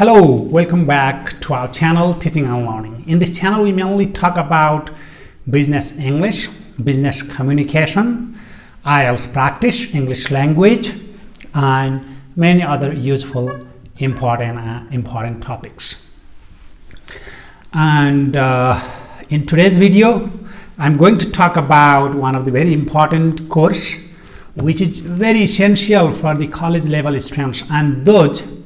Hello, welcome back to our channel Teaching and Learning. In this channel, we mainly talk about business English, business communication, IELTS practice, English language, and many other useful, important topics. And in today's video, I'm going to talk about one of the very important course, which is very essential for the college level students and those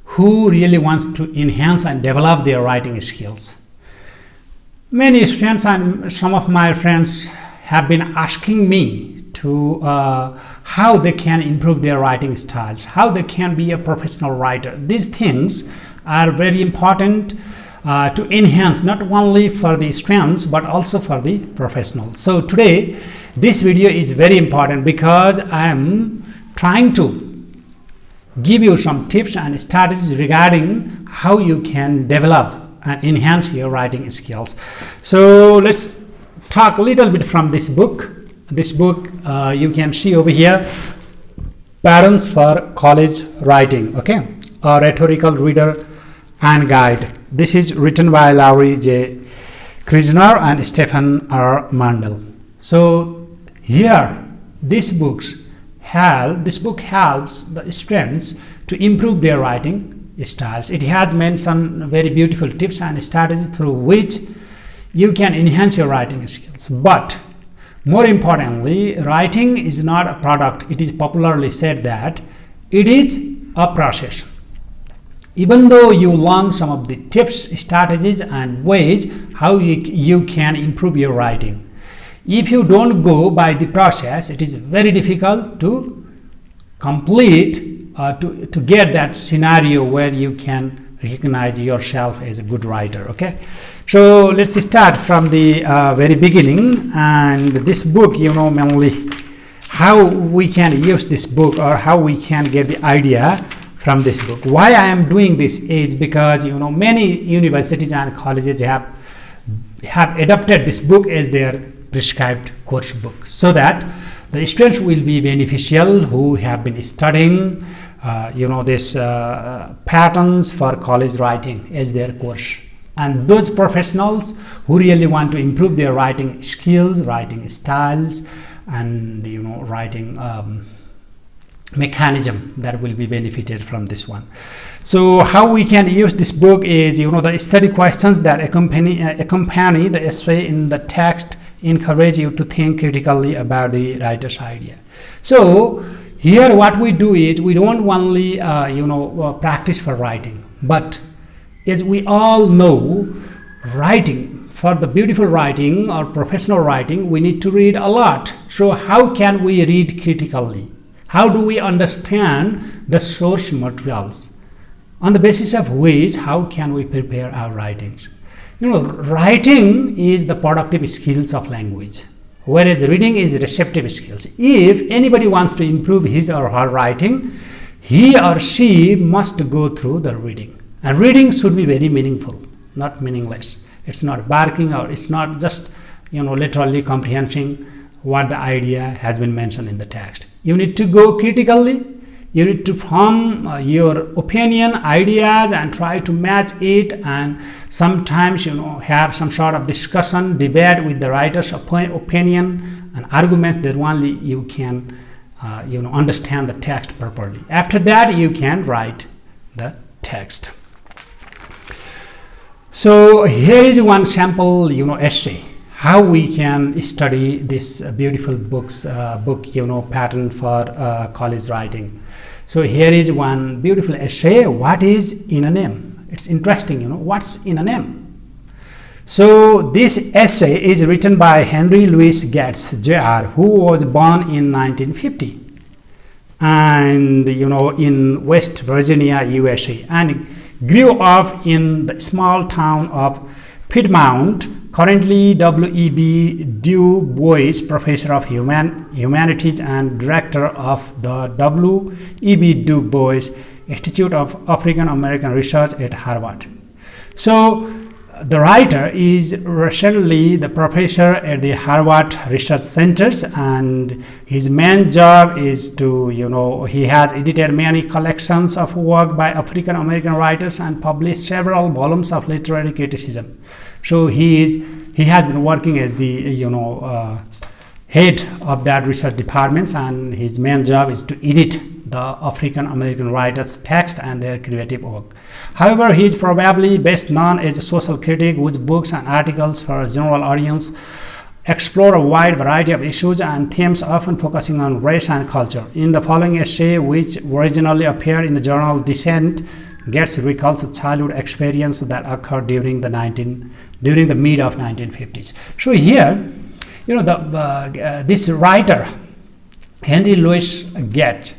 who really wants to enhance and develop their writing skills. Many students and some of my friends have been asking me to how they can improve their writing styles, how they can be a professional writer. These things are very important to enhance not only for the students but also for the professionals. So today this video is very important because I am trying to give you some tips and strategies regarding how you can develop and enhance your writing skills. So let's talk a little bit from this book. This book you can see over here, Patterns for College Writing, okay, a rhetorical reader and guide. This is written by Laurie J. Krisner and Stephen R. Mandel. So here this book helps the students to improve their writing styles. It has mentioned very beautiful tips and strategies through which you can enhance your writing skills. But more importantly, writing is not a product. It is popularly said that it is a process. Even though you learn some of the tips, strategies, and ways how you can improve your writing, if you don't go by the process, it is very difficult to complete to get that scenario where you can recognize yourself as a good writer. Okay, so let's start from the very beginning. And this book, mainly how we can use this book or how we can get the idea from this book. Why I am doing this is because many universities and colleges have adopted this book as their prescribed course book, so that the students will be beneficial who have been studying this patterns for college writing as their course, and those professionals who really want to improve their writing skills, writing styles, and writing mechanism that will be benefited from this one. So how we can use this book is the study questions that accompany the essay in the text encourage you to think critically about the writer's idea. So here what we do is we don't only practice for writing, but as we all know, writing, for the beautiful writing or professional writing, we need to read a lot. So how can we read critically? How do we understand the source materials, on the basis of which how can we prepare our writings? Writing is the productive skills of language, whereas reading is receptive skills. If anybody wants to improve his or her writing, he or she must go through the reading. And reading should be very meaningful, not meaningless. It's not barking, or it's not just literally comprehending what the idea has been mentioned in the text. You need to go critically. You need to form your opinion, ideas, and try to match it, and sometimes have some sort of discussion, debate with the writer's opinion and arguments that only you can understand the text properly. After that, you can write the text. So here is one sample essay how we can study this beautiful book, Pattern for College Writing. So here is one beautiful essay. What is in a name? It's interesting, what's in a name? So this essay is written by Henry Louis Gates, Jr., who was born in 1950 and in West Virginia, USA, and grew up in the small town of Piedmont. Currently, W.E.B. Du Bois Professor of Humanities and Director of the W.E.B. Du Bois Institute of African American Research at Harvard. So The writer is recently the professor at the Harvard Research Centers, and his main job is to, he has edited many collections of work by African American writers and published several volumes of literary criticism. So he has been working as the head of that research department, and his main job is to edit the African American writers' text and their creative work. However, he is probably best known as a social critic whose books and articles for a general audience explore a wide variety of issues and themes, often focusing on race and culture. In the following essay, which originally appeared in the journal Dissent, Getz recalls a childhood experience that occurred during the mid of 1950s. So here, this writer, Henry Louis Gates,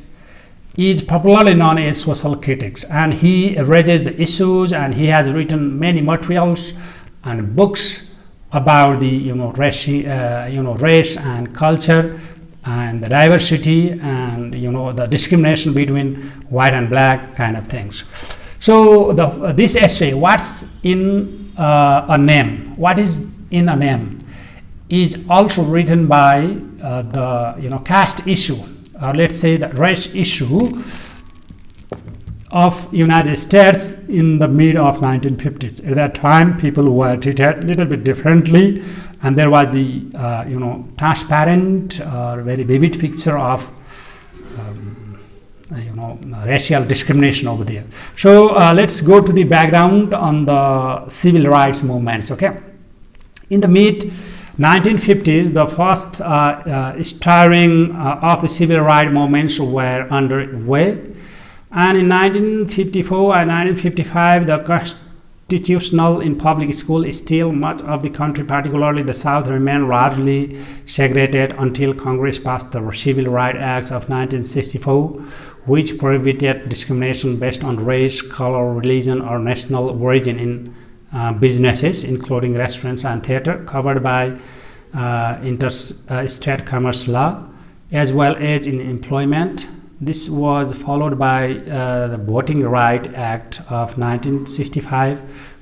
is popularly known as social critics, and he raises the issues, and he has written many materials and books about the race and culture and the diversity and the discrimination between white and black kind of things. So this essay, what's in a name, what is in a name, is also written by the caste issue, or let's say the race issue of United States in the mid of 1950s. At that time, people were treated a little bit differently, and there was the transparent or very vivid picture of racial discrimination over there. So let's go to the background on the civil rights movements. Okay, in the mid 1950s, the first stirring of the civil rights movements were underway, and in 1954 and 1955, the constitutional in public school, still much of the country, particularly the South, remained largely segregated until Congress passed the Civil Rights Act of 1964, which prohibited discrimination based on race, color, religion, or national origin in businesses, including restaurants and theater, covered by interstate commerce law, as well as in employment. This was followed by the Voting Rights Act of 1965,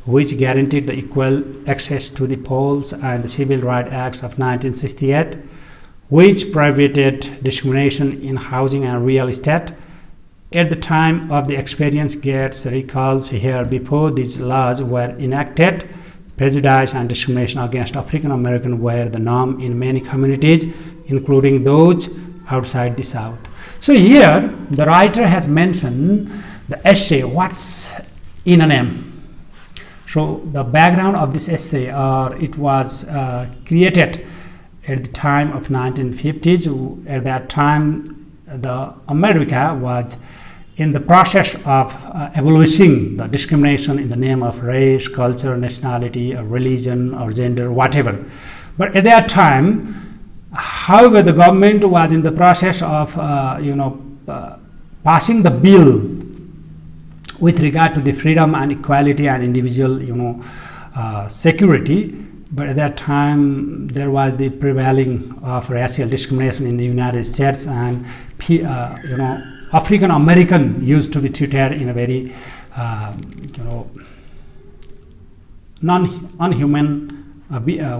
which guaranteed the equal access to the polls, and the Civil Rights Act of 1968, which prohibited discrimination in housing and real estate. At the time of the experience, Gates recalls here, before these laws were enacted, prejudice and discrimination against African Americans were the norm in many communities, including those outside the South. So here, the writer has mentioned the essay, what's in a name. So the background of this essay, it was created at the time of 1950s. At that time, the America was in the process of abolishing the discrimination in the name of race, culture, nationality, or religion, or gender, whatever. But at that time, however, the government was in the process of passing the bill with regard to the freedom and equality and individual security. But at that time, there was the prevailing of racial discrimination in the United States, and African American used to be treated in a very unhuman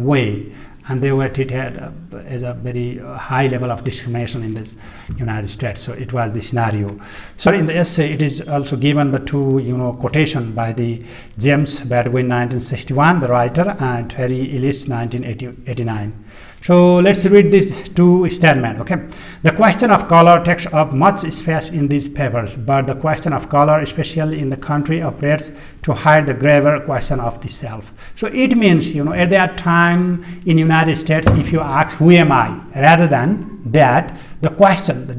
way, and they were treated as a very high level of discrimination in the United States. So it was the scenario. So in the essay, it is also given the two quotation by the James Baldwin 1961, the writer, and Terry Ellis 1989. So let's read these two statements. Okay, the question of color takes up much space in these papers, but the question of color, especially in the country, operates to hide the graver question of the self. So it means, at that time in United States, if you ask who am I, rather than that, the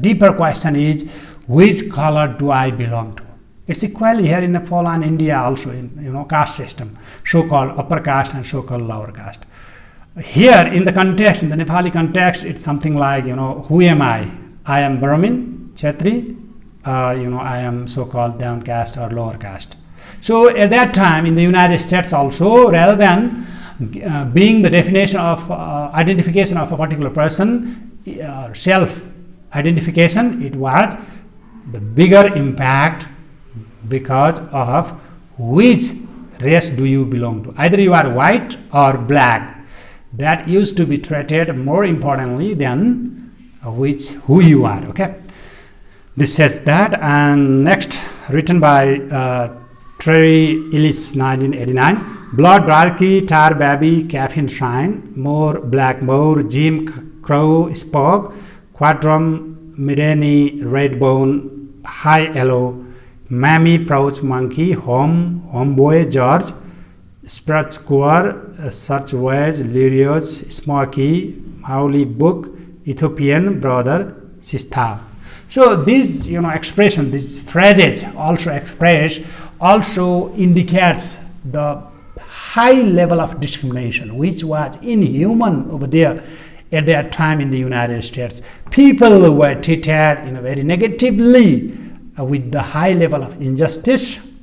deeper question is, which color do I belong to? It's equally here in Nepal and India also, in caste system, so-called upper caste and so-called lower caste. Here in the context, in the Nepali context, it's something like, who am I? I am Brahmin, Kshatri, I am so-called down caste or lower caste. So at that time in the United States also, rather than being the definition of identification of a particular person, self-identification, it was the bigger impact because of which race do you belong to? Either you are white or black. That used to be treated more importantly than who you are. Okay, this says that. And next, written by Terry Ellis, 1989. Blood darky, tar baby, caffeine shine, more black more, Jim Crow spoke, quadrum mireni, red bone, high yellow, mammy pouch monkey, homeboy George, sprat square, search wedge, Lirios, smoky, Mauli book, Ethiopian brother, sister. So this expression, this phrase also indicates the high level of discrimination which was inhuman over there at that time in the United States. People were treated very negatively with the high level of injustice,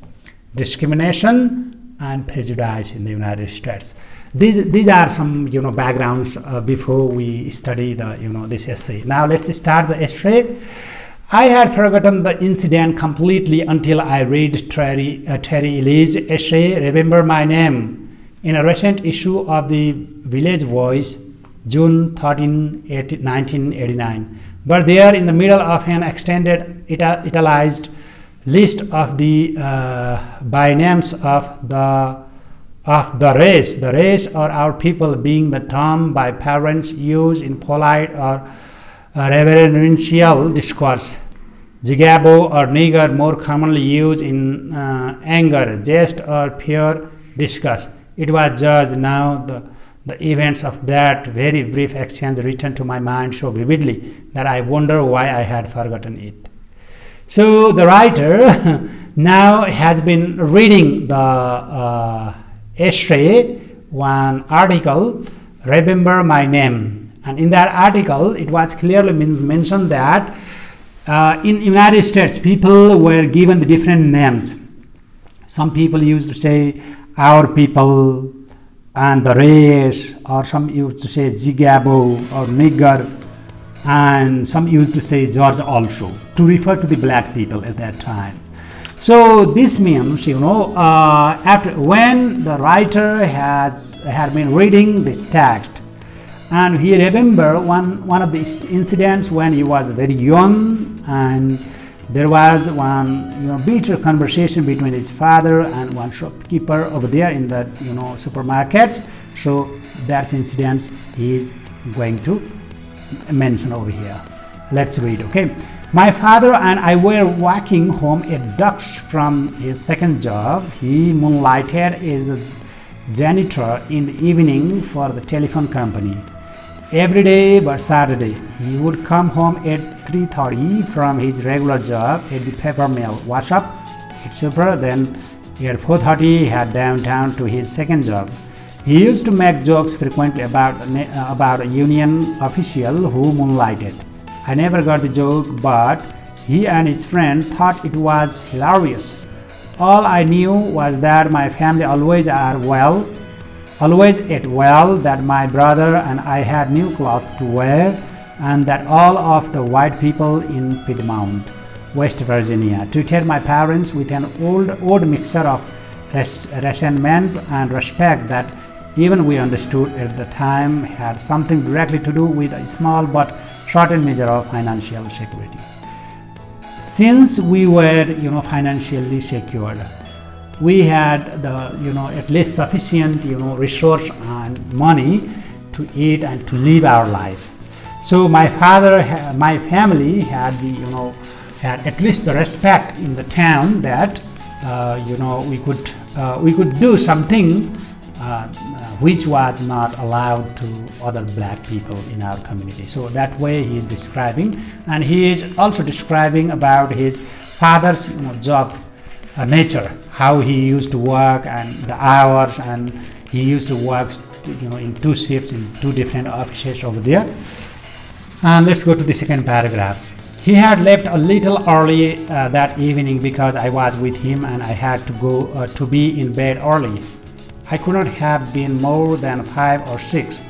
discrimination, and prejudice in the United States. These are some backgrounds before we study the this essay. Now let's start the essay. I had forgotten the incident completely until I read Terry Ellis' essay, Remember My Name, in a recent issue of the Village Voice, June 13, 1989. But there, in the middle of an extended italicized list of the by names of the race or our people being the term by parents used in polite or reverential discourse. Jigabo or nigger more commonly used in anger, jest, or pure disgust. It was just now the events of that very brief exchange returned to my mind so vividly that I wonder why I had forgotten it. So the writer now has been reading the essay, one article, Remember My Name. And in that article, it was clearly mentioned that in United States, people were given the different names. Some people used to say our people and the race, or some used to say Zigabo or nigger, and some used to say George also, to refer to the black people at that time. So this means, after when the writer had been reading this text, and he remembered one of the incidents when he was very young, and there was one bitter conversation between his father and one shopkeeper over there in the supermarkets. So that incident he is going to mention over here. Let's read. Okay, my father and I were walking home at dusk from his second job. He moonlighted as a janitor in the evening for the telephone company. Every day but Saturday, he would come home at 3:30 from his regular job at the paper mill, wash up, etc. Then at 4:30, he had downtown to his second job. He used to make jokes frequently about a union official who moonlighted. I never got the joke, but he and his friend thought it was hilarious. All I knew was that my family always ate well, that my brother and I had new clothes to wear, and that all of the white people in Piedmont, West Virginia, treated my parents with an old mixture of resentment and respect that even we understood at the time had something directly to do with a small but certain measure of financial security. Since we were financially secured, we had the at least sufficient resource and money to eat and to live our life. So my family had had at least the respect in the town that we could do something which was not allowed to other black people in our community. So that way he is describing, and he is also describing about his father's job nature, how he used to work and the hours, and he used to work in two shifts in two different offices over there. And let's go to the second paragraph. He had left a little early that evening because I was with him and I had to go to be in bed early. I could not have been more than 5 or 6,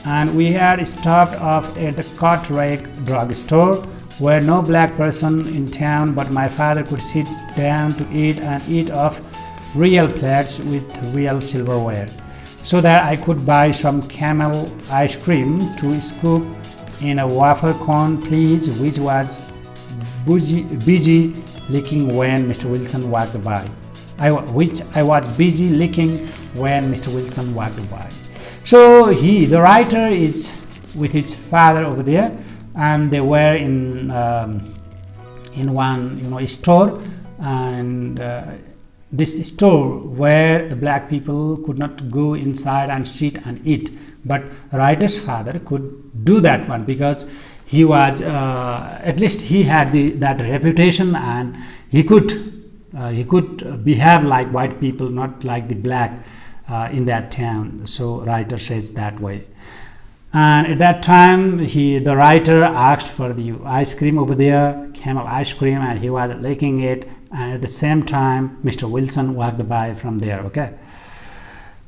and we had stopped off at the Cartwright drugstore, where no black person in town but my father could sit down to eat and eat off real plates with real silverware, so that I could buy some camel ice cream to scoop in a waffle cone, please, which was busy licking when Mr. Wilson walked by. I was busy licking when Mr. Wilson walked by. So the writer is with his father over there, and they were in one store, and this store where the black people could not go inside and sit and eat, but writer's father could do that one, because he was at least he had that reputation, and he could behave like white people, not like the black in that town. So writer says that way. And at that time, the writer asked for the ice cream over there, camel ice cream, and he was licking it. And at the same time, Mr. Wilson walked by from there. Okay.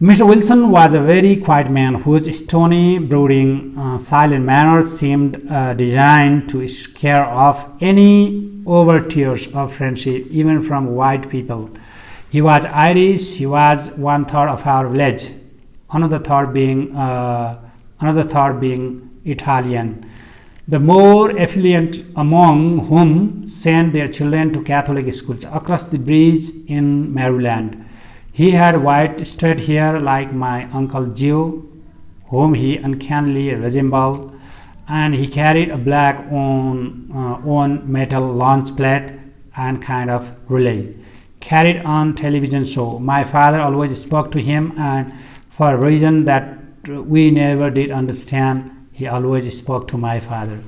Mr. Wilson was a very quiet man whose stony, brooding, silent manner seemed designed to scare off any overtures of friendship, even from white people. He was Irish. He was one third of our village, another third being Italian, the more affluent among whom sent their children to Catholic schools across the bridge in Maryland. He had white straight hair like my Uncle Joe, whom he uncannily resembled, and he carried a black on metal launch plate and kind of relay. Carried on television show. My father always spoke to him, and for a reason that we never did understand, he always spoke to my father.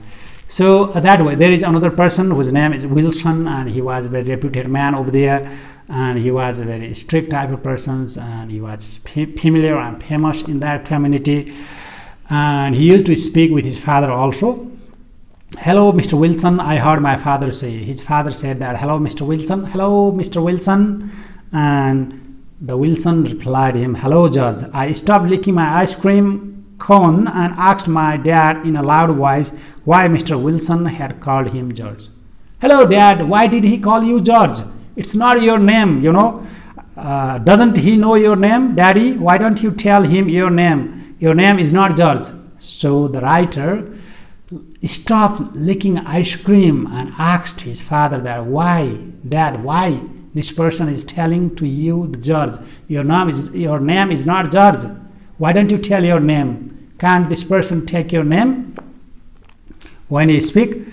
So that way, there is another person whose name is Wilson, and he was a very reputed man over there, and he was a very strict type of person, and he was familiar and famous in that community, and he used to speak with his father also. Hello, Mr. Wilson, I heard my father say. His father said that, hello, Mr. Wilson, hello, Mr. Wilson, and the Wilson replied him, hello, George. I stopped licking my ice cream cone and asked my dad in a loud voice why Mr. Wilson had called him George. Hello, Dad, why did he call you George? It's not your name, you know. Doesn't he know your name, Daddy? Why don't you tell him your name? Your name is not George. So the writer stopped licking ice cream and asked his father that, why, Dad, why this person is telling to you the George? Your name is not George. Why don't you tell your name? Can't this person take your name? When he speak,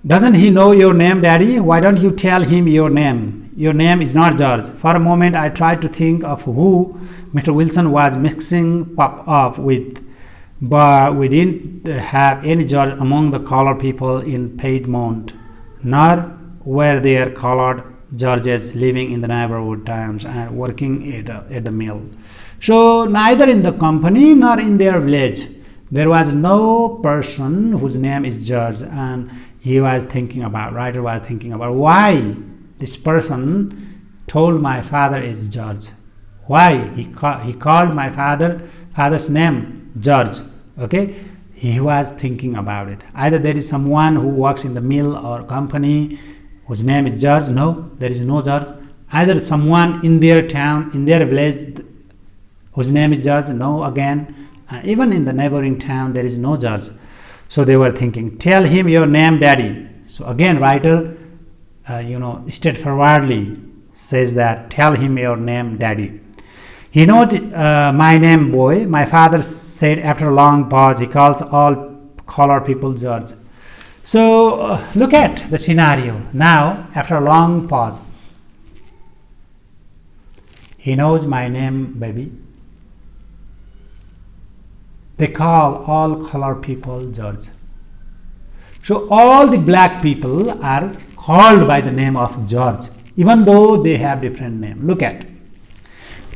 doesn't he know your name, Daddy? Why don't you tell him your name? Your name is not George. For a moment, I tried to think of who Mr. Wilson was mixing up with, but we didn't have any George among the colored people in Piedmont, nor were there colored Georges living in the neighborhood towns and working at the mill. So neither in the company nor in their village there was no person whose name is George, and writer was thinking about why this person told my father is George. Why he called my father's name George. Okay, he was thinking about it. Either there is someone who works in the mill or company whose name is George. No, there is no George. Either someone in their town, in their village, whose name is George. No, again, even in the neighboring town, there is no George. So they were thinking, tell him your name, Daddy. So again, writer, straightforwardly says that, tell him your name, Daddy. He knows my name, boy. My father said after a long pause. He calls all colored people George. So look at the scenario. Now, after a long pause, he knows my name, baby. They call all colored people George. So all the black people are called by the name of George, even though they have different name. Look at.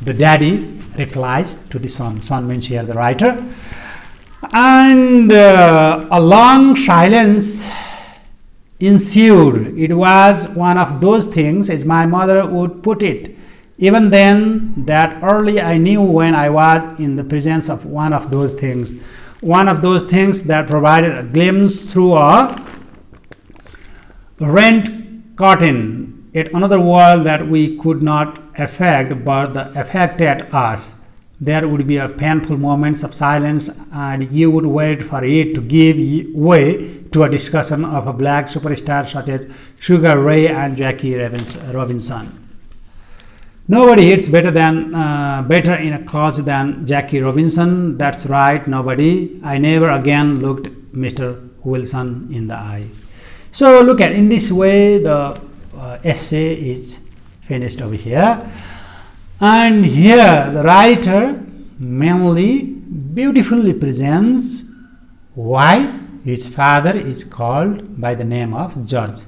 The daddy replies to the son. Son means here the writer. And a long silence ensued. It was one of those things, as my mother would put it. Even then, that early I knew when I was in the presence of one of those things that provided a glimpse through a rent curtain at another world that we could not effect but the affected us. There would be a painful moments of silence and you would wait for it to give way to a discussion of a black superstar such as Sugar Ray and Jackie Robinson. Nobody hits better in a cause than Jackie Robinson. That's right, nobody. I never again looked Mr. Wilson in the eye. So look at, in this way the essay is finished over here. And here the writer mainly beautifully presents why his father is called by the name of George.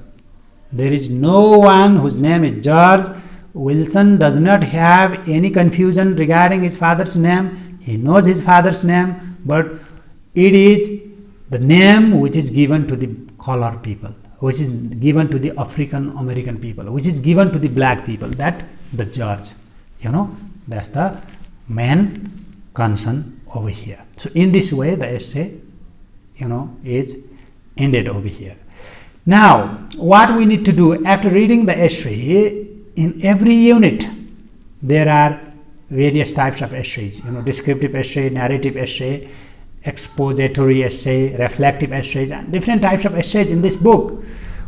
There is no one whose name is George. Wilson does not have any confusion regarding his father's name. He knows his father's name, but it is the name which is given to the colored people, which is given to the African American people, which is given to the black people, that the George. That's the main concern over here. So in this way the essay is ended over here. Now what we need to do after reading the essay, in every unit there are various types of essays, descriptive essay, narrative essay, expository essay, reflective essays, and different types of essays in this book.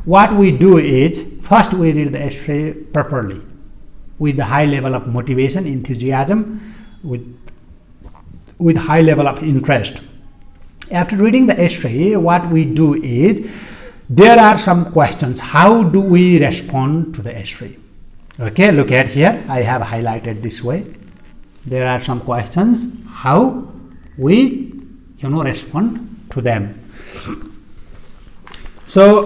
What we do is, first we read the essay properly with the high level of motivation, enthusiasm, with high level of interest. After reading the essay, what we do is, there are some questions. How do we respond to the essay? Okay, look at here. I have highlighted this way. There are some questions. How we respond to them. So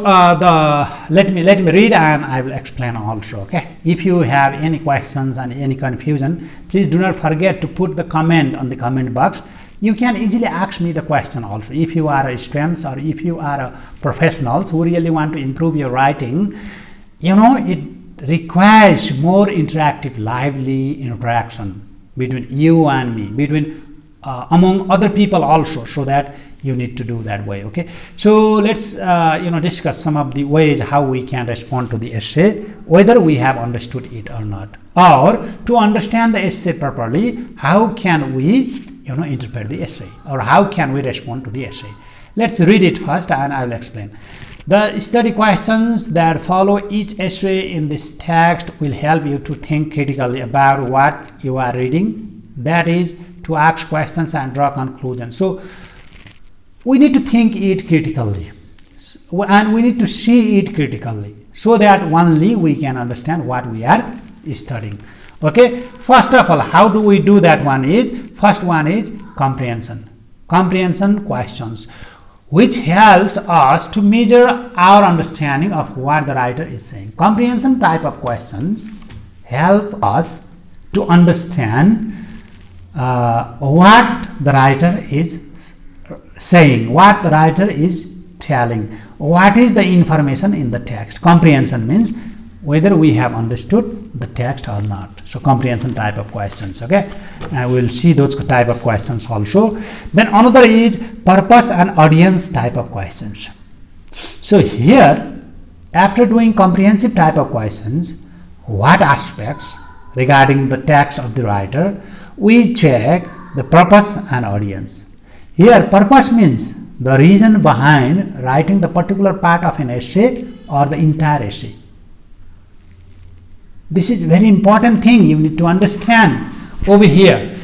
let me read and I will explain also. Okay. If you have any questions and any confusion, please do not forget to put the comment on the comment box. You can easily ask me the question also. If you are a student or if you are professionals who really want to improve your writing, it requires more interactive, lively interaction between you and me, between among other people also, so that you need to do that way. Okay, so let's discuss some of the ways how we can respond to the essay, whether we have understood it or not, or to understand the essay properly, how can we interpret the essay, or how can we respond to the essay. Let's read it first and I will explain. The study questions that follow each essay in this text will help you to think critically about what you are reading, that is, to ask questions and draw conclusions. So we need to think it critically and we need to see it critically, so that only we can understand what we are studying. Okay, first of all, how do we do that? First one is comprehension questions, which helps us to measure our understanding of what the writer is saying. Comprehension type of questions help us to understand what the writer is saying, what the writer is telling, what is the information in the text. Comprehension means whether we have understood the text or not. So comprehension type of questions. Okay, and we'll see those type of questions also. Then another is purpose and audience type of questions. So here, after doing comprehensive type of questions, what aspects regarding the text of the writer, we check the purpose and audience. Here, purpose means the reason behind writing the particular part of an essay or the entire essay. This is very important thing you need to understand over here.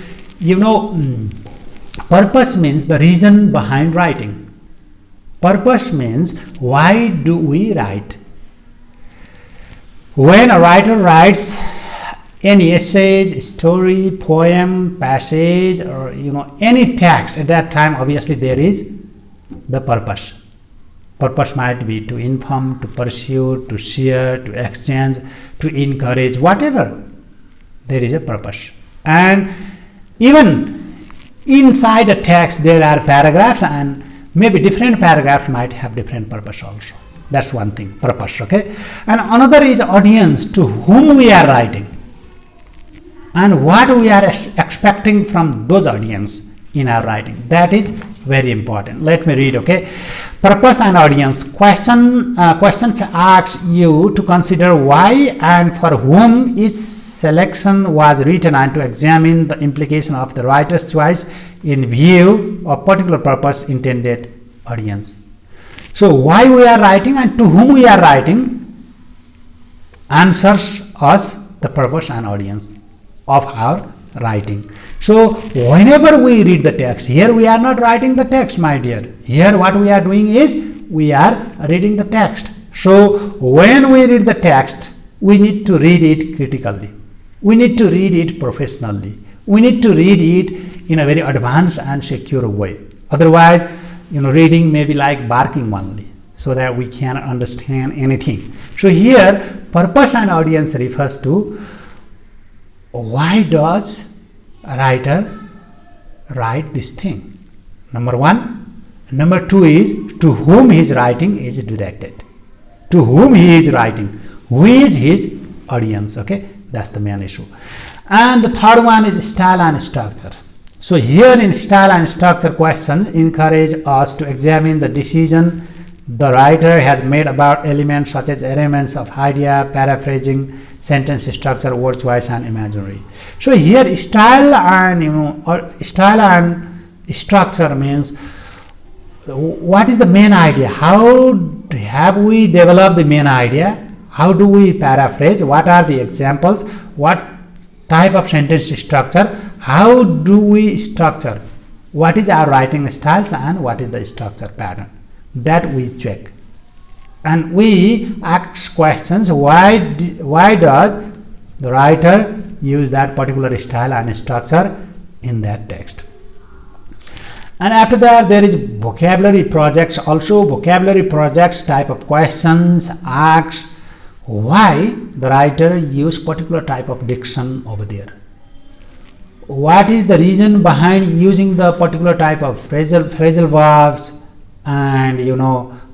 Purpose means the reason behind writing. Purpose means why do we write? When a writer writes any essays, story, poem, passage, or any text, at that time obviously there is the purpose. Purpose might be to inform, to pursue, to share, to exchange, to encourage, whatever. There is a purpose. And even inside a text there are paragraphs, and maybe different paragraphs might have different purpose also. That's one thing, purpose. Okay, and another is audience, to whom we are writing and what we are expecting from those audience in our writing. That is very important. Let me read, okay? Purpose and audience. Question asks you to consider why and for whom each selection was written and to examine the implication of the writer's choice in view of particular purpose intended audience. So why we are writing and to whom we are writing answers us the purpose and audience of our writing. So whenever we read the text, here we are not writing the text, my dear. Here what we are doing is we are reading the text. So when we read the text, we need to read it critically. We need to read it professionally. We need to read it in a very advanced and secure way. Otherwise, reading may be like barking only, so that we cannot understand anything. So here, purpose and audience refers to why does a writer write this thing? Number one. Number two is to whom his writing is directed. To whom he is writing. Who is his audience? Okay, that's the main issue. And the third one is style and structure. So here in style and structure questions encourage us to examine the decision the writer has made about elements such as arrangements of idea, paraphrasing, sentence structure, word choice, and imagery. So here style and style and structure means what is the main idea? How have we developed the main idea? How do we paraphrase? What are the examples? What type of sentence structure? How do we structure? What is our writing styles and what is the structure pattern? That we check, and we ask questions. Why does the writer use that particular style and structure in that text? And after that, there is vocabulary projects. Also, vocabulary projects type of questions ask why the writer use particular type of diction over there. What is the reason behind using the particular type of phrasal verbs and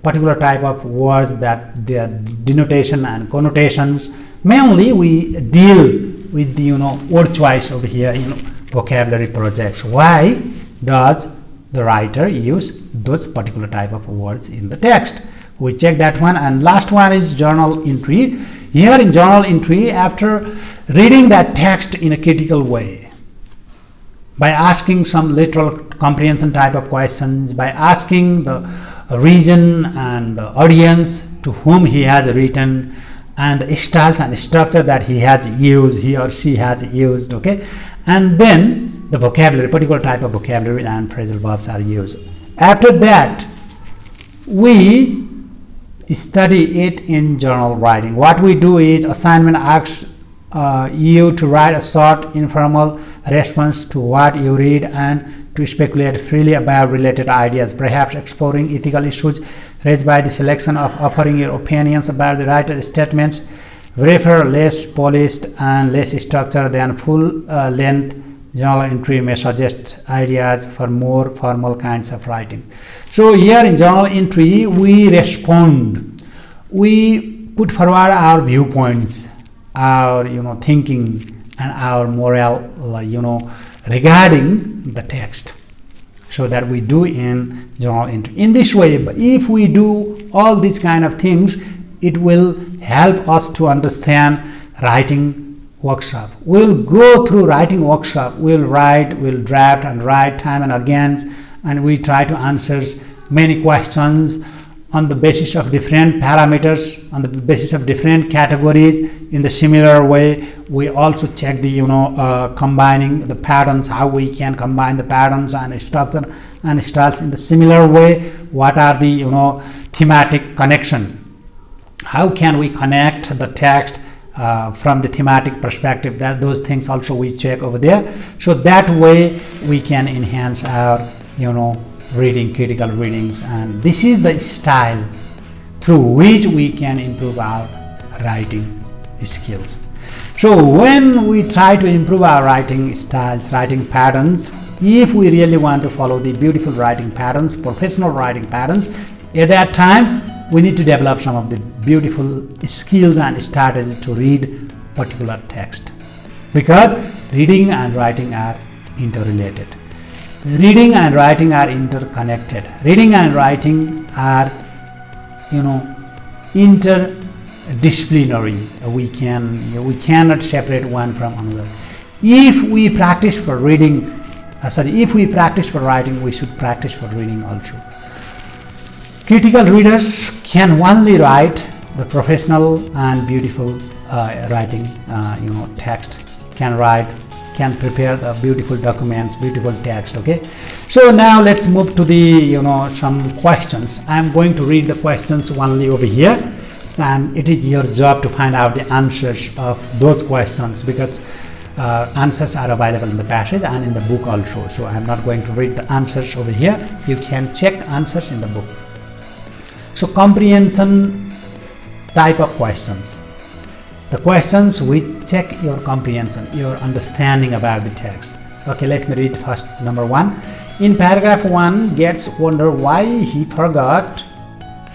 particular type of words, that their denotation and connotations? Mainly we deal with the word choice over here, vocabulary projects. Why does the writer use those particular type of words in the text? We check that one. And last one is journal entry. Here in journal entry, after reading that text in a critical way, by asking some literal comprehension type of questions, by asking the reason and the audience to whom he has written, and the styles and structure that he or she has used, okay, and then the vocabulary, particular type of vocabulary and phrasal verbs are used. After that, we study it in journal writing. What we do is assignment asks you to write a short informal response to what you read and to speculate freely about related ideas, perhaps exploring ethical issues raised by the selection of offering your opinions about the writer's statements. Briefer, less polished and less structured than full-length journal entry may suggest ideas for more formal kinds of writing. So here in journal entry, we respond, we put forward our viewpoints, our thinking and our moral regarding the text. So that we do in journal entry. In this way, if we do all these kind of things, it will help us to understand writing workshop. We'll go through writing workshop. We'll write, we'll draft and write time and again, and we try to answer many questions on the basis of different parameters, on the basis of different categories. In the similar way, we also check the combining the patterns, how we can combine the patterns and structure and styles in the similar way. What are the thematic connection? How can we connect the text from the thematic perspective? That those things also we check over there. So that way we can enhance our reading, critical readings, and this is the style through which we can improve our writing skills. So when we try to improve our writing styles, writing patterns, if we really want to follow the beautiful writing patterns, professional writing patterns, at that time we need to develop some of the beautiful skills and strategies to read particular text, because reading and writing are interrelated. Reading and writing are interconnected. Reading and writing are, interdisciplinary. We cannot separate one from another. If we practice for reading, if we practice for writing, we should practice for reading also. Critical readers can only write the professional and beautiful writing, text. Can prepare the beautiful documents, beautiful text. Okay, so now let's move to the some questions. I'm going to read the questions only over here, and it is your job to find out the answers of those questions, because answers are available in the passage and in the book also. So I'm not going to read the answers over here. You can check answers in the book. So comprehension type of questions. The questions which check your comprehension, your understanding about the text. Okay, let me read first. Number 1. In paragraph 1, Gates wondered why he forgot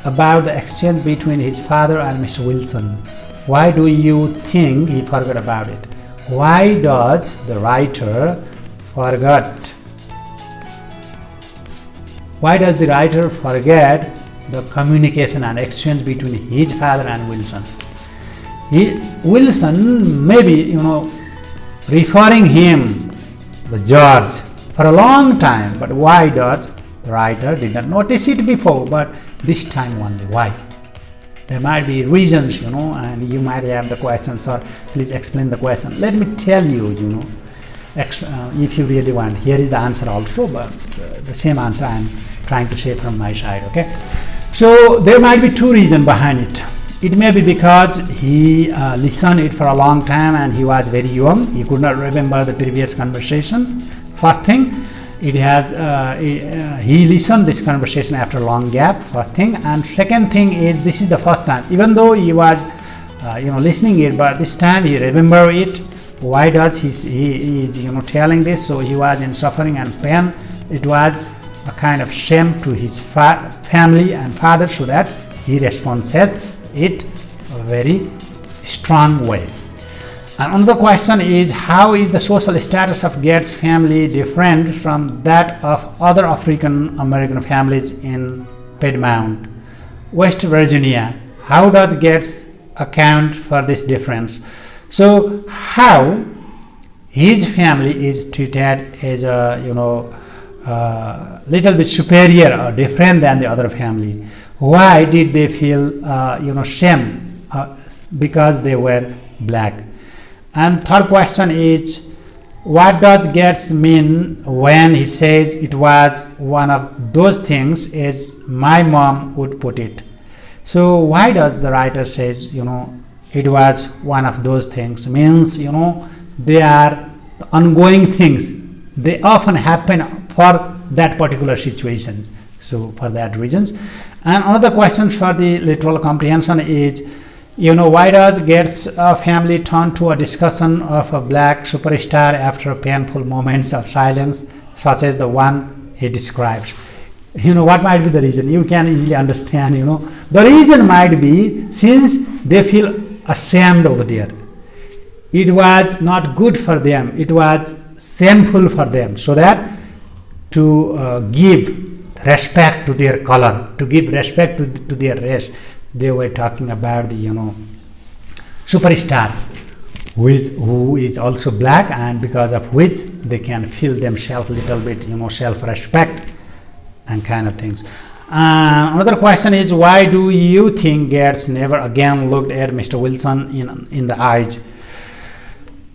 about the exchange between his father and Mr. Wilson. Why do you think he forgot about it? Why does the writer forget? Why does the writer forget the communication and exchange between his father and Wilson? Wilson may be, referring him, the George, for a long time, but why does the writer did not notice it before, but this time only? Why? There might be reasons, and you might have the questions, or please explain the question. Let me tell you, if you really want. Here is the answer also, but the same answer I am trying to say from my side. Okay, so there might be 2 reasons behind it. It may be because he listened it for a long time and he was very young. He could not remember the previous conversation. First thing, he listened this conversation after a long gap. First thing, and second thing is this is the first time. Even though he was, listening it, but this time he remember it. Why does he is telling this? So he was in suffering and pain. It was a kind of shame to his family and father, so that he responds it a very strong way. And another question is, how is the social status of Gates' family different from that of other African American families in Piedmont, West Virginia? How does Gates account for this difference? So how his family is treated as a little bit superior or different than the other family? Why did they feel shame because they were black? And third question is, what does Gates mean when he says it was one of those things as my mom would put it? So why does the writer says it was one of those things? Means they are ongoing things. They often happen for that particular situation. So for that reasons. And another question for the literal comprehension is, why does Gates' family turn to a discussion of a black superstar after painful moments of silence, such as the one he describes? What might be the reason? You can easily understand, The reason might be since they feel ashamed over there. It was not good for them. It was shameful for them. So that to give respect to their color, to give respect to their race, they were talking about the superstar who is also black, and because of which they can feel themselves a little bit self-respect and kind of things. Another question is, why do you think Gates never again looked at Mr. Wilson in the eyes?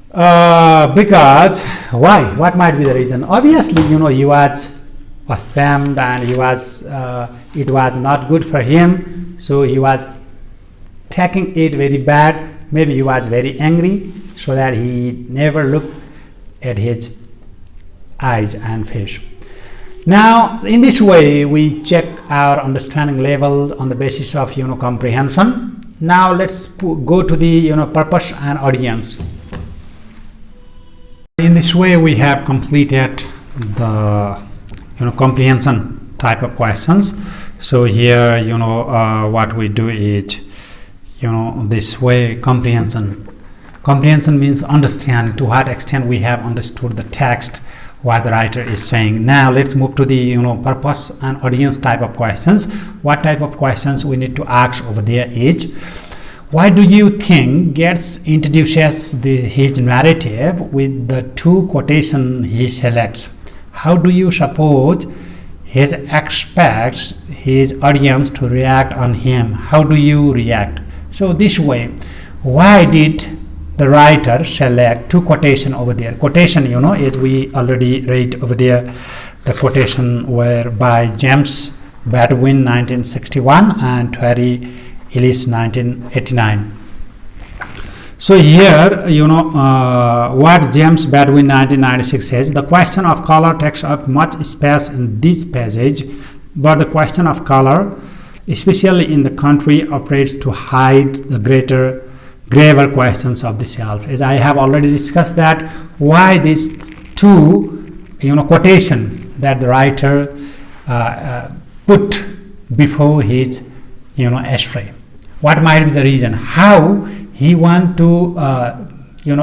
Because why? What might be the reason? Obviously, he was ashamed and he was it was not good for him, so he was taking it very bad. Maybe he was very angry, so that he never looked at his eyes and face. Now, in this way, we check our understanding level on the basis of comprehension. Now, let's go to the purpose and audience. In this way, we have completed the comprehension type of questions. So here, what we do is, this way, comprehension means understanding, to what extent we have understood the text, what the writer is saying. Now let's move to the purpose and audience type of questions. What type of questions we need to ask over there is, why do you think Gates introduces his narrative with the two quotations he selects? How do you suppose he expects his audience to react on him? How do you react? So this way, why did the writer select two quotation over there? Quotation, as we already read over there, the quotation were by James Baldwin 1961 and Terry Ellis 1989. So here, what James Baldwin 1996 says, the question of color takes up much space in this passage, but the question of color, especially in the country, operates to hide the graver questions of the self. As I have already discussed that, why these two, quotation that the writer put before his, essay. What might be the reason? How he want to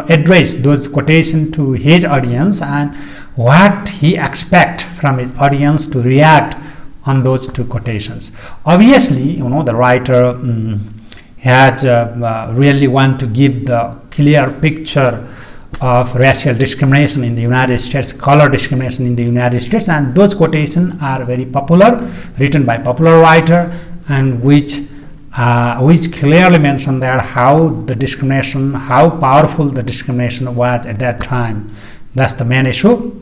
address those quotations to his audience, and what he expect from his audience to react on those two quotations. Obviously, the writer has really want to give the clear picture of racial discrimination in the United States, color discrimination in the United States, and those quotations are very popular, written by popular writer, and which clearly mention that how powerful the discrimination was at that time. That's the main issue.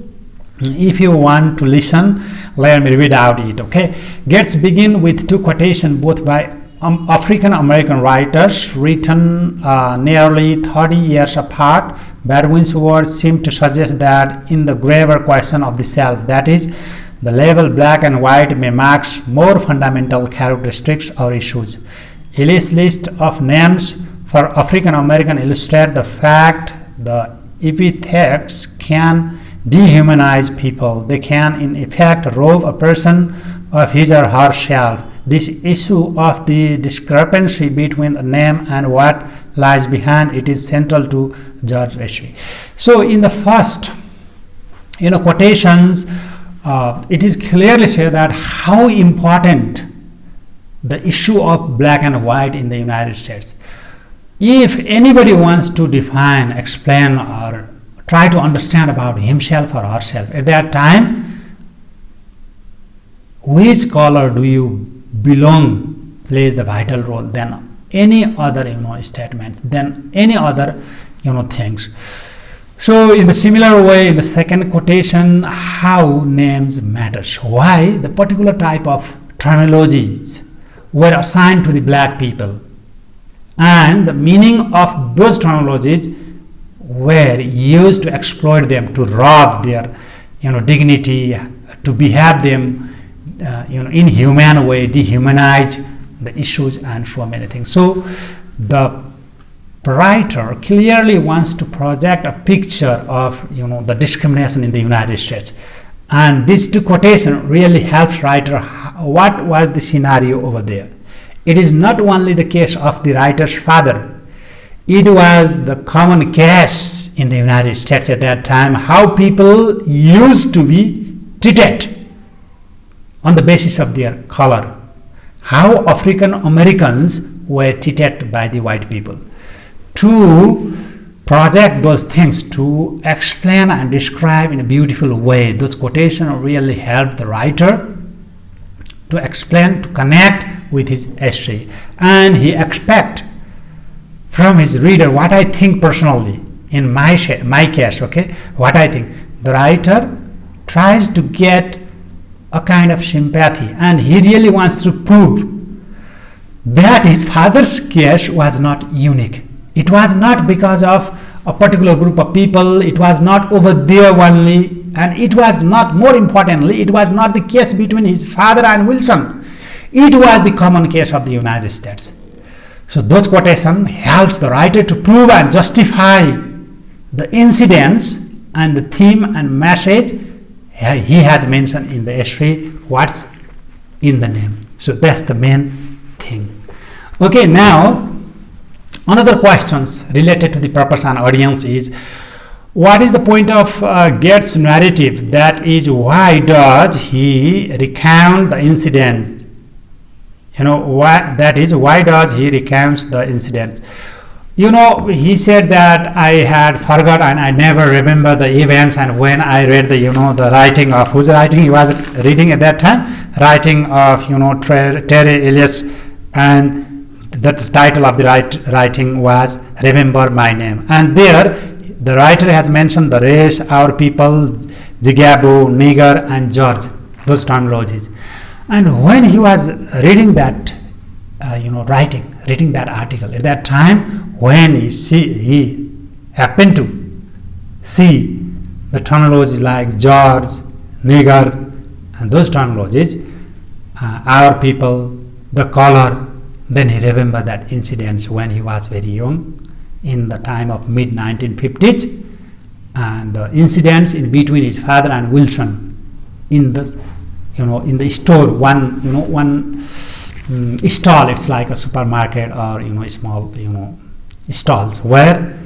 If you want to listen, let me read out it. Okay, Gates begin with two quotations, both by African American writers, written nearly 30 years apart. Baldwin's words seem to suggest that in the graver question of the self, that is, the label black and white may mask more fundamental characteristics or issues. Ellis' list of names for African American illustrate the fact the epithets can dehumanize people. They can, in effect, rob a person of his or her self. This issue of the discrepancy between the name and what lies behind it is central to George's essay. So in the first quotations, it is clearly said that how important the issue of black and white in the United States. If anybody wants to define, explain, or try to understand about himself or herself at that time, which color do you belong plays the vital role than any other statements, than any other things. So in the similar way, in the second quotation, how names matters, why the particular type of terminologies were assigned to the black people, and the meaning of those terminologies were used to exploit them, to rob their dignity, to behave them in human way, dehumanize the issues, and so many things. So the writer clearly wants to project a picture of the discrimination in the United States, and these two quotations really helps writer what was the scenario over there. It is not only the case of the writer's father, it was the common case in the United States at that time, how people used to be treated on the basis of their color, how African Americans were treated by the white people. To project those things, to explain and describe in a beautiful way, those quotations really helped the writer to explain, to connect with his essay, and he expect from his reader what I think personally in my case. Okay, what I think, the writer tries to get a kind of sympathy, and he really wants to prove that his father's case was not unique. It was not because of a particular group of people, it was not over there only, and it was not, more importantly, it was not the case between his father and Wilson. It was the common case of the United States. So those quotations helps the writer to prove and justify the incidents and the theme and message he has mentioned in the essay, what's in the name. So that's the main thing. Okay, now another questions related to the purpose and audience is, What is the point of Gates' narrative? That is, why does he recount the incident? Why does he recount the incidents? He said that I had forgot and I never remember the events, and when I read the writing of whose writing he was reading at that time, writing of Terry Elias, and the title of the writing was Remember My Name, and there the writer has mentioned the race, our people, Zigabo, Nigger, and George, those terminologies. And when he was reading that reading that article at that time, when he happened to see the terminologies like George, Nigger, and those terminologies, our people, the color, then he remembered that incidents when he was very young, in the time of mid 1950s, and the incidents in between his father and Wilson in the store, one stall. It's like a supermarket or small stalls where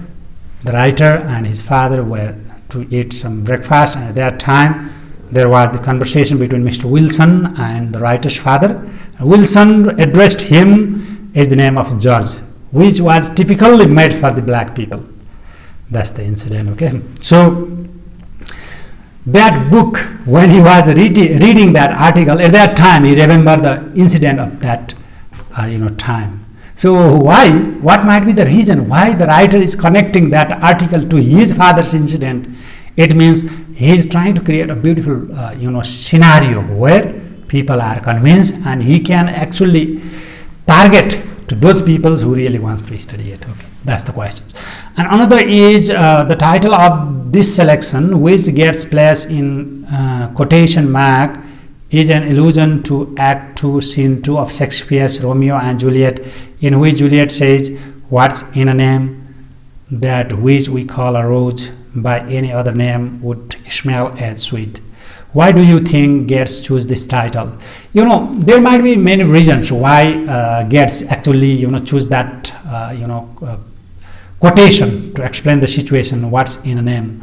the writer and his father were to eat some breakfast, and at that time there was the conversation between Mr. Wilson and the writer's father. Wilson addressed him as the name of George, which was typically made for the black people. That's the incident. Okay, so that book, when he was reading that article at that time, he remembered the incident of that time. So what might be the reason why the writer is connecting that article to his father's incident? It means he is trying to create a beautiful scenario where people are convinced, and he can actually target to those people who really wants to study it. Okay, that's the question. And another is the title of this selection, which gets placed in quotation mark, is an allusion to Act 2, Scene 2 of Shakespeare's Romeo and Juliet, in which Juliet says, "What's in a name that which we call a rose by any other name would smell as sweet." Why do you think Gates chose this title? There might be many reasons why Gates actually choose that quotation to explain the situation, what's in a name.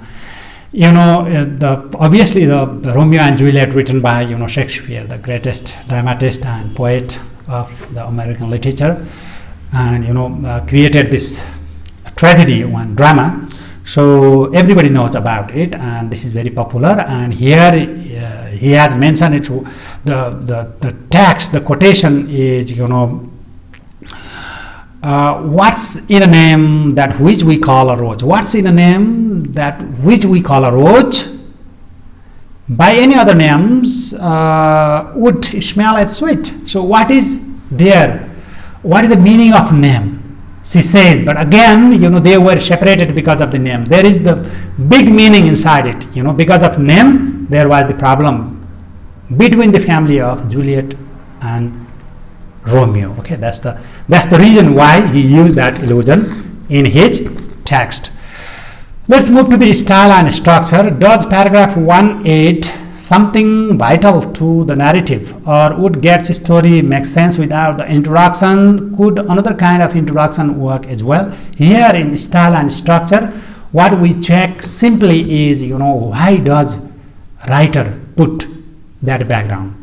Obviously the Romeo and Juliet, written by Shakespeare, the greatest dramatist and poet of the American literature, and created this tragedy, one drama. So everybody knows about it, and this is very popular. And here he has mentioned it. The text, the quotation is what's in a name that which we call a rose? What's in a name that which we call a rose? By any other names would smell as sweet. So what is there? What is the meaning of name? She says, but again, they were separated because of the name. There is the big meaning inside it. Because of name, there was the problem between the family of Juliet and Romeo. Okay, that's the reason why he used that allusion in his text. Let's move to the style and structure. Does paragraph 1 add something vital to the narrative, or would Gates' story make sense without the introduction? Could another kind of introduction work as well? Here in style and structure, what we check simply is, why does writer put that background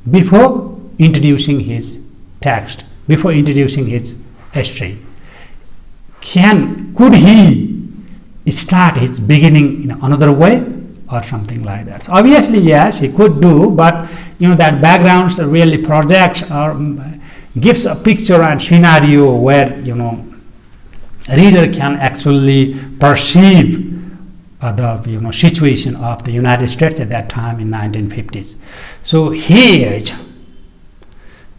before introducing his text, before introducing his history? Could he start his beginning in another way or something like that? So obviously, yes, he could do, but that background really projects or gives a picture and scenario where reader can actually perceive the situation of the United States at that time in 1950s. So he is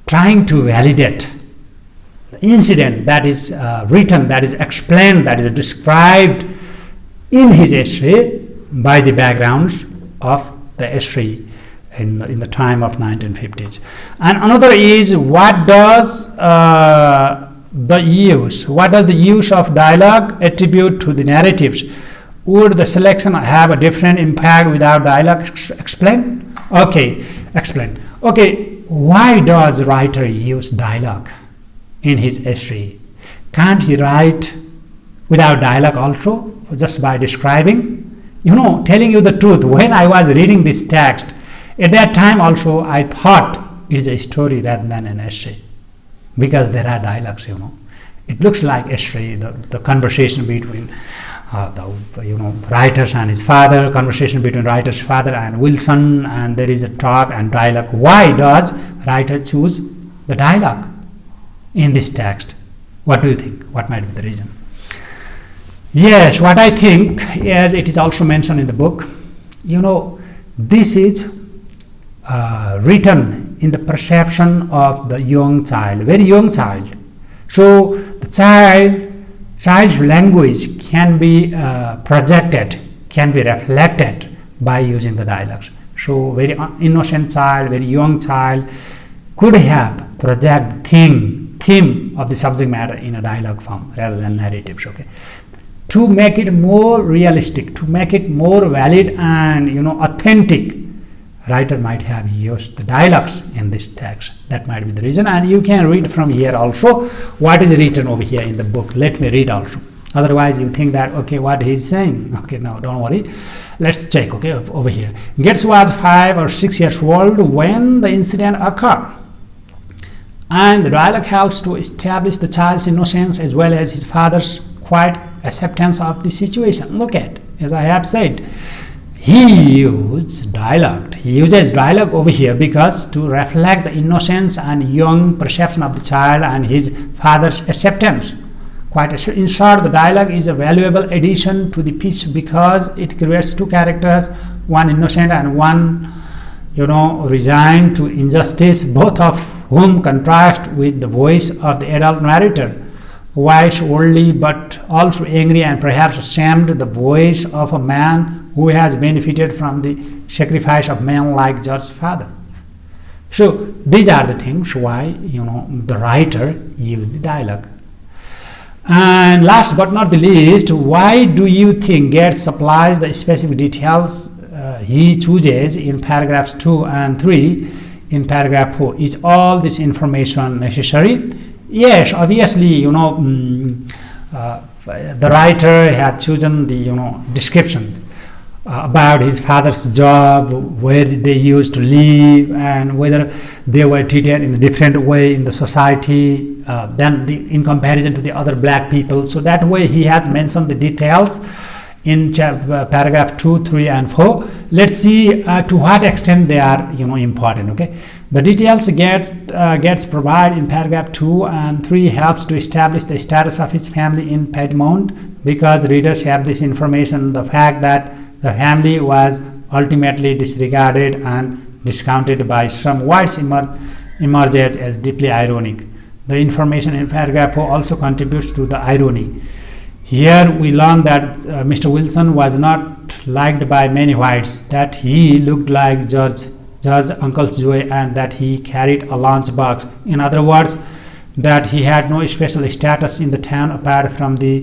trying to validate the incident that is written, that is explained, that is described in his essay by the backgrounds of the history in the time of 1950s. And another is, what does the use of dialogue attribute to the narratives? Would the selection have a different impact without dialogue? Explain. Okay, explain. Okay, why does the writer use dialogue in his history? Can't he write without dialogue also? just by describing, telling you the truth. When I was reading this text, at that time also I thought it is a story rather than an essay, because there are dialogues. It looks like essay, the conversation between the writers and his father, conversation between writer's father and Wilson, and there is a talk and dialogue. Why does writer choose the dialogue in this text? What do you think? What might be the reason? Yes, what I think, as it is also mentioned in the book, this is written in the perception of the young child, very young child. So the child's language can be projected, can be reflected by using the dialogues. So very innocent child, very young child could have project theme of the subject matter in a dialogue form rather than narratives. Okay, to make it more realistic, to make it more valid and authentic, writer might have used the dialogues in this text. That might be the reason, and you can read from here also what is written over here in the book. Let me read also. Otherwise you think that, okay, what he is saying. Okay, no, don't worry. Let's check, okay, over here. Gates was 5 or 6 years old when the incident occurred. And the dialogue helps to establish the child's innocence as well as his father's quiet acceptance of the situation. Look at, as I have said, he uses dialogue over here because to reflect the innocence and young perception of the child and his father's acceptance. In short, the dialogue is a valuable addition to the piece because it creates two characters, one innocent and one resigned to injustice, both of whom contrast with the voice of the adult narrator, wise, worldly, but also angry and perhaps ashamed, the voice of a man who has benefited from the sacrifice of men like George's father. So these are the things why the writer used the dialogue. And last but not the least, why do you think Gates supplies the specific details he chooses in paragraphs 2 and 3 in paragraph 4? Is all this information necessary? Yes, obviously, the writer had chosen the description about his father's job, where they used to live, and whether they were treated in a different way in the society than in comparison to the other black people. So that way he has mentioned the details in paragraph 2, 3 and 4. Let's see to what extent they are important. Okay, the details Gates provide in paragraph 2 and 3 helps to establish the status of his family in Piedmont, because readers have this information. The fact that the family was ultimately disregarded and discounted by some whites emerges as deeply ironic. The information in paragraph 4 also contributes to the irony. Here we learn that Mr. Wilson was not liked by many whites, that he looked like George's Uncle Joey, and that he carried a lunchbox. In other words, that he had no special status in the town apart from the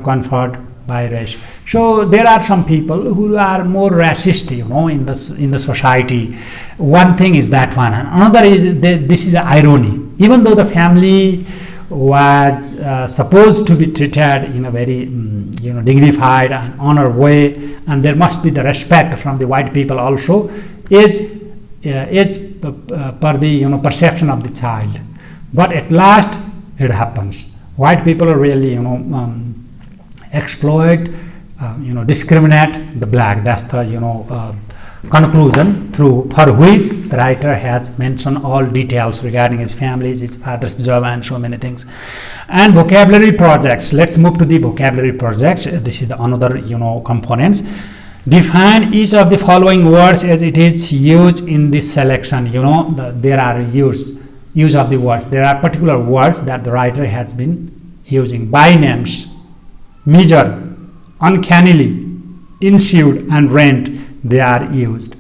comfort by race. So there are some people who are more racist, in the society. One thing is that one, and another is this is an irony. Even though the family was supposed to be treated in a very dignified and honor way, and there must be the respect from the white people also. It's per the perception of the child, but at last it happens. White people are really exploit, discriminate the black. That's the conclusion for which the writer has mentioned all details regarding his family, his father's job, and so many things. And vocabulary projects. Let's move to the vocabulary projects. This is another components. Define each of the following words as it is used in this selection. There are use of the words. There are particular words that the writer has been using. By names, measure, uncannily, ensued, and rent. They are used.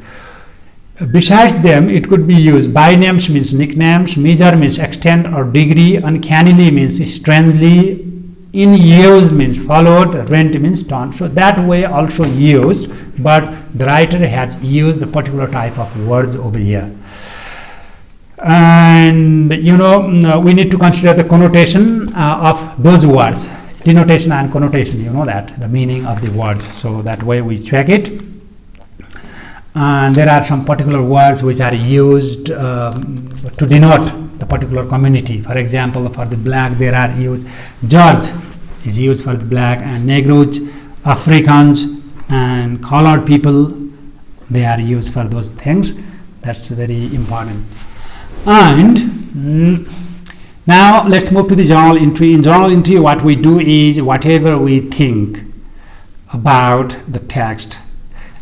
Besides them, it could be used. By names means nicknames, measure means extent or degree, uncannily means strangely, in use means followed, rent means done. So that way also used, but the writer has used the particular type of words over here. And we need to consider the connotation of those words. denotation and connotation, you know that, the meaning of the words. So that way we check it. And there are some particular words which are used to denote the particular community. For example, for the black, there are used, George is used for the black, and Negroes, Africans, and colored people, they are used for those things. That's very important. And now let's move to the journal entry. In journal entry, what we do is whatever we think about the text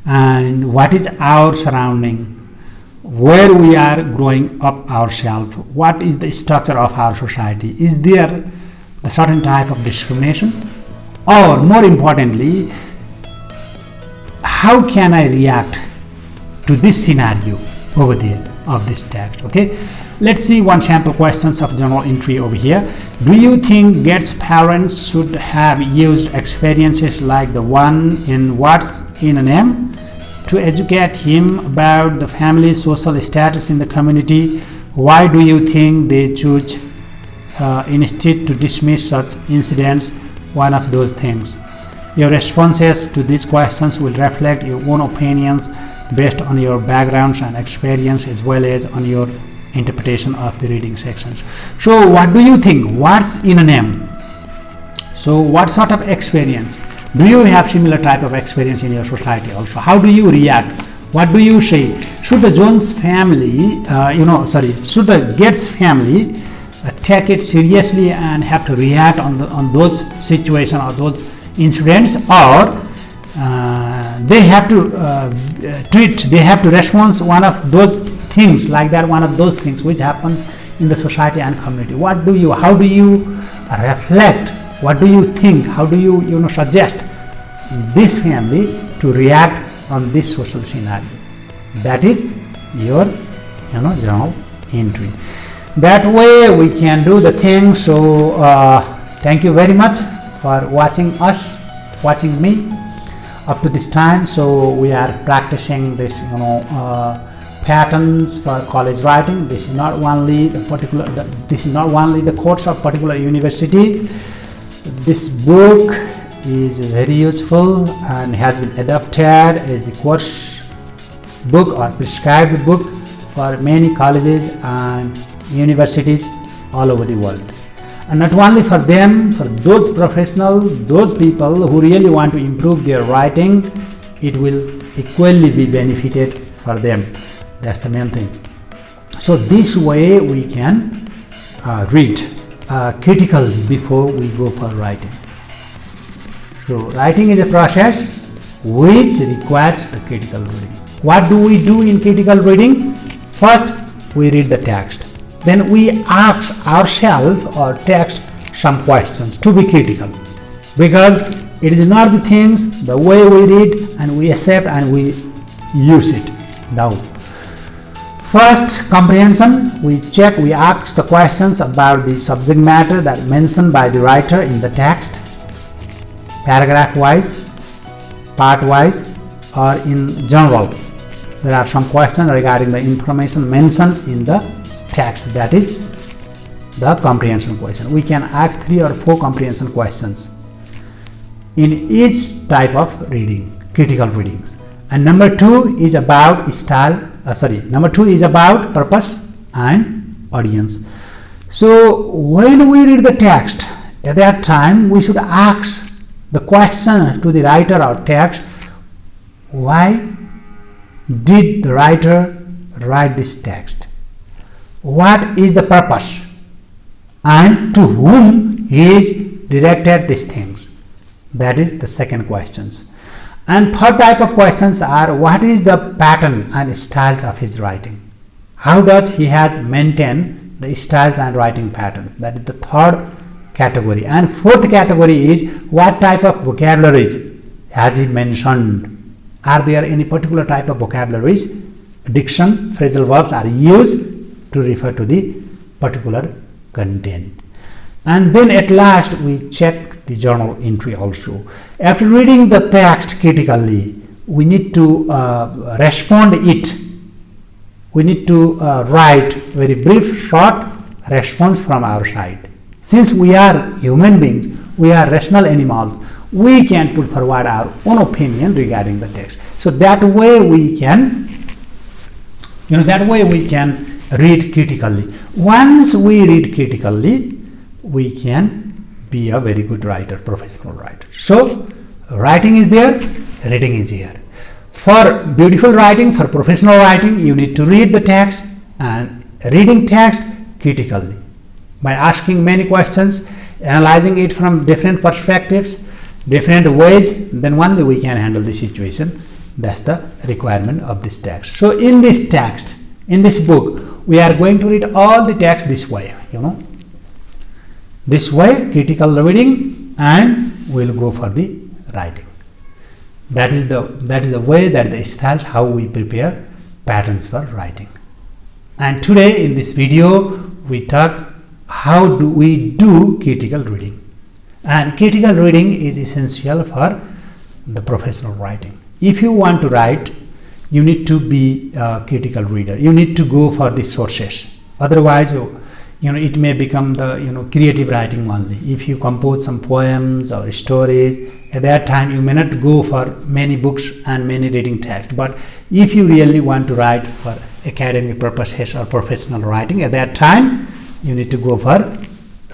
and what is our surrounding, where we are growing up ourselves, what is the structure of our society, is there a certain type of discrimination, or more importantly, how can I react to this scenario over there of this text. Okay, let's see one sample questions of journal entry over here. Do you think Gates' parents should have used experiences like the one in What's in a Name to educate him about the family's social status in the community? Why do you think they choose instead to dismiss such incidents? One of those things. Your responses to these questions will reflect your own opinions based on your backgrounds and experience, as well as on your interpretation of the reading sections. So what do you think? What's in a name? So what sort of experience? Do you have similar type of experience in your society also? How do you react? What do you say? Should the Jones family, should the Gates family take it seriously and have to react on those situations or those incidents, or they have to they have to respond one of those things like that, one of those things which happens in the society and community? How do you reflect? What do you think? How do you suggest this family to react on this social scenario? That is your journal entry. That way we can do the thing. So thank you very much for watching me up to this time. So we are practicing this patterns for college writing. This is not only the course of particular university. This book is very useful and has been adopted as the course book or prescribed book for many colleges and universities all over the world. And not only for them, for those professionals, those people who really want to improve their writing, it will equally be benefited for them. That's the main thing. So this way we can read critically before we go for writing. So writing is a process which requires the critical reading. What do we do in critical reading? First, we read the text. Then we ask ourselves or text some questions to be critical, because it is not the things the way we read and we accept and we use it. Now, first, comprehension. We ask the questions about the subject matter that mentioned by the writer in the text, paragraph wise, part wise, or in general. There are some questions regarding the information mentioned in the text. That is the comprehension question. We can ask 3 or 4 comprehension questions in each type of reading, critical readings. And number 2 is about purpose and audience. So when we read the text, at that time we should ask the question to the writer or text: why did the writer write this text? What is the purpose? And to whom is directed these things? That is the second questions. And third type of questions are: what is the pattern and styles of his writing? How does he has maintained the styles and writing patterns? That is the third category. And fourth category is: what type of vocabularies has he mentioned? Are there any particular type of vocabularies, diction, phrasal verbs are used to refer to the particular content? And then at last we check the journal entry also. After reading the text critically, we need to respond it. We need to write very brief, short response from our side. Since we are human beings, we are rational animals. We can put forward our own opinion regarding the text. So that way we can, read critically. Once we read critically, we can be a very good writer, professional writer. So writing is there, reading is here. For beautiful writing, for professional writing, you need to read the text and reading text critically by asking many questions, analyzing it from different perspectives, different ways, then only we can handle the situation. That's the requirement of this text. So in this text, in this book, we are going to read all the text this way, this way, critical reading, and we'll go for the writing. That is the way, that the styles how we prepare patterns for writing. And today in this video we talk how do we do critical reading. And critical reading is essential for the professional writing. If you want to write, you need to be a critical reader. You need to go for the sources. Otherwise, it may become the creative writing only. If you compose some poems or stories, at that time you may not go for many books and many reading text. But if you really want to write for academic purposes or professional writing, at that time you need to go for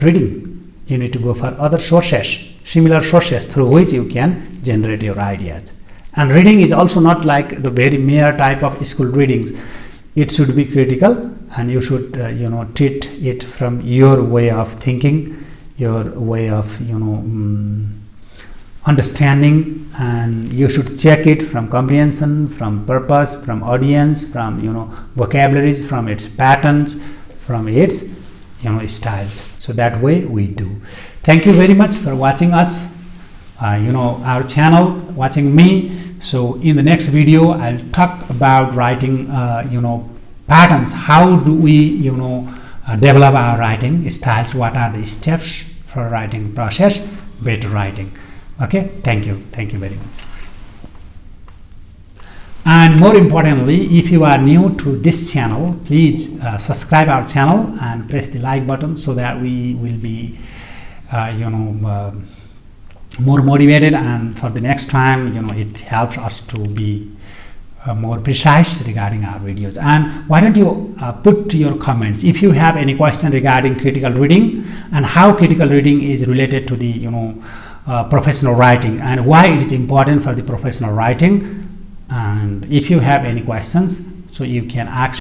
reading. You need to go for other sources, similar sources through which you can generate your ideas. And reading is also not like the very mere type of school readings. It should be critical, and you should treat it from your way of thinking, your way of understanding, and you should check it from comprehension, from purpose, from audience, from vocabularies, from its patterns, from its styles. So that way we do. Thank you very much for watching us, our channel, watching me. So in the next video I'll talk about writing patterns. How do we develop our writing styles? What are the steps for writing process, better writing? Okay, thank you very much. And more importantly, if you are new to this channel, please subscribe our channel and press the like button so that we will be more motivated, and for the next time it helps us to be more precise regarding our videos. And why don't you put your comments if you have any question regarding critical reading and how critical reading is related to the professional writing, and why it is important for the professional writing. And if you have any questions, so you can ask